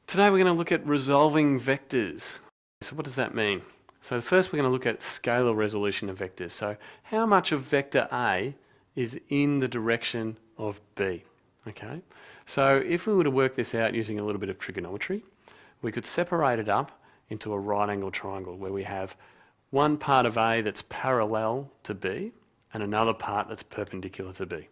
Today we're going to look at resolving vectors. So what does that mean? So first we're going to look at scalar resolution of vectors. So how much of vector A is in the direction of B? Okay. So if we were to work this out using a little bit of trigonometry, we could separate it up into a right angle triangle where we have one part of A that's parallel to B and another part that's perpendicular to B.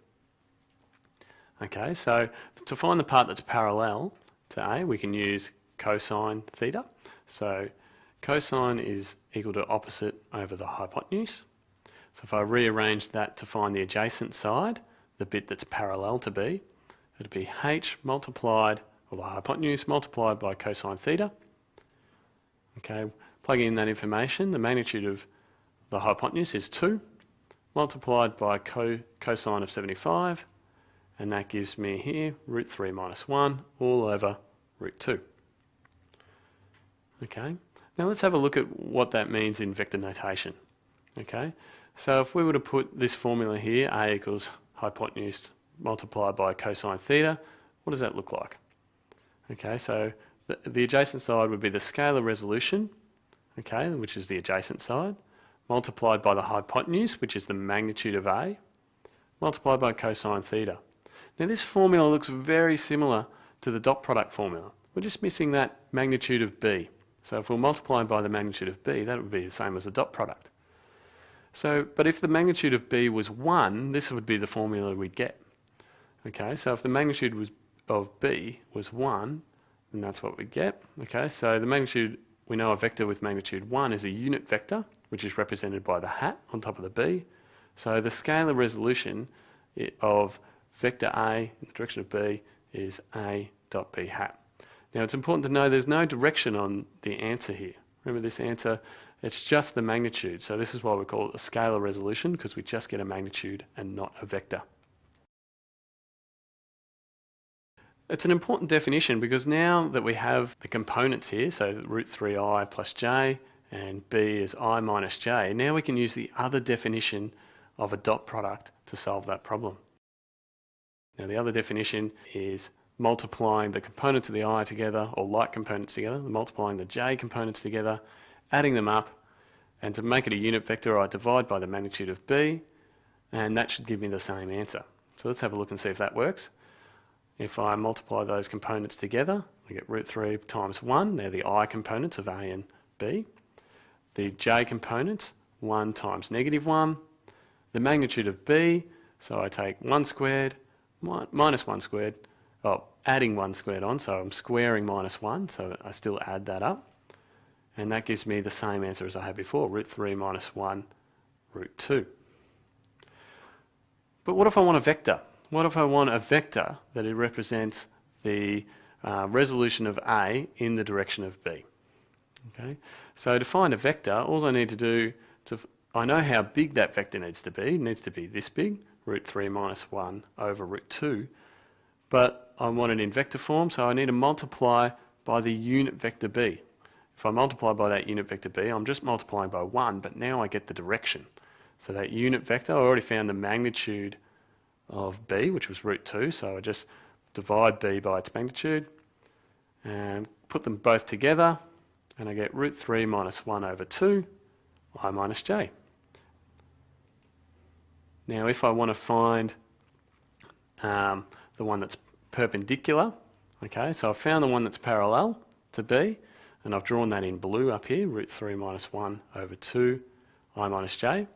Okay, so to find the part that's parallel to A, we can use cosine theta. So cosine is equal to opposite over the hypotenuse. So if I rearrange that to find the adjacent side, the bit that's parallel to B, it'll be h multiplied, or the hypotenuse multiplied by cosine theta. Okay, plugging in that information, the magnitude of the hypotenuse is 2, multiplied by cosine of 75, and that gives me here root 3 minus 1 all over root 2. Okay, now let's have a look at what that means in vector notation. Okay, so if we were to put this formula here, A equals hypotenuse multiplied by cosine theta, what does that look like? Okay, so the adjacent side would be the scalar resolution, okay, which is the adjacent side, multiplied by the hypotenuse, which is the magnitude of A, multiplied by cosine theta. Now this formula looks very similar to the dot product formula. We're just missing that magnitude of B. So if we're multiplying by the magnitude of B, that would be the same as the dot product. So, but if the magnitude of B was 1, this would be the formula we'd get. Okay, so if the magnitude of B was 1, then that's what we get. Okay, so the magnitude, we know a vector with magnitude 1 is a unit vector, which is represented by the hat on top of the B. So the scalar resolution of vector A in the direction of B is A dot B hat. Now it's important to know there's no direction on the answer here. Remember this answer, it's just the magnitude. So this is why we call it a scalar resolution, because we just get a magnitude and not a vector. It's an important definition because now that we have the components here, so root 3i plus j and b is I minus j, now we can use the other definition of a dot product to solve that problem. Now the other definition is multiplying the components of the I together, or like components together, multiplying the j components together, adding them up, and to make it a unit vector I divide by the magnitude of b, and that should give me the same answer. So let's have a look and see if that works. If I multiply those components together, I get root 3 times 1, they're the I components of A and B. The j components, 1 times negative 1. The magnitude of B, so I take 1 squared minus 1 squared, adding 1 squared on, so I'm squaring minus 1, so I still add that up. And that gives me the same answer as I had before, root 3 minus 1, root 2. But what if I want a vector? What if I want a vector that it represents the resolution of A in the direction of B? Okay, so to find a vector, all I need to do, I know how big that vector needs to be. It needs to be this big, root 3 minus 1 over root 2. But I want it in vector form, so I need to multiply by the unit vector B. If I multiply by that unit vector B, I'm just multiplying by 1, but now I get the direction. So that unit vector, I already found the magnitude of B, which was root 2, so I just divide B by its magnitude and put them both together, and I get root 3 minus 1 over 2, I minus j. Now if I want to find the one that's perpendicular, okay, so I've found the one that's parallel to B, and I've drawn that in blue up here, root 3 minus 1 over 2, I minus j.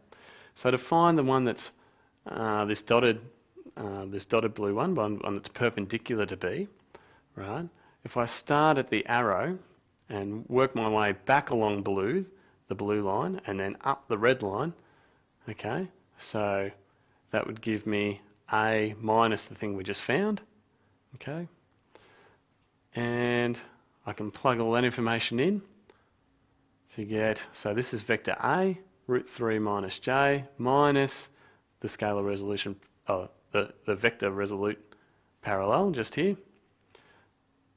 So to find the one that's this dotted blue one that's perpendicular to B, right? If I start at the arrow and work my way back along the blue line, and then up the red line, okay, so that would give me A minus the thing we just found, okay, and I can plug all that information in to get, so this is vector A, root 3 minus j, minus the scalar resolution, the vector resolute parallel just here,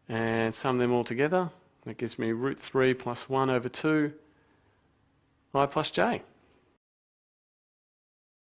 and sum them all together. That gives me root 3 plus 1 over 2 I plus j.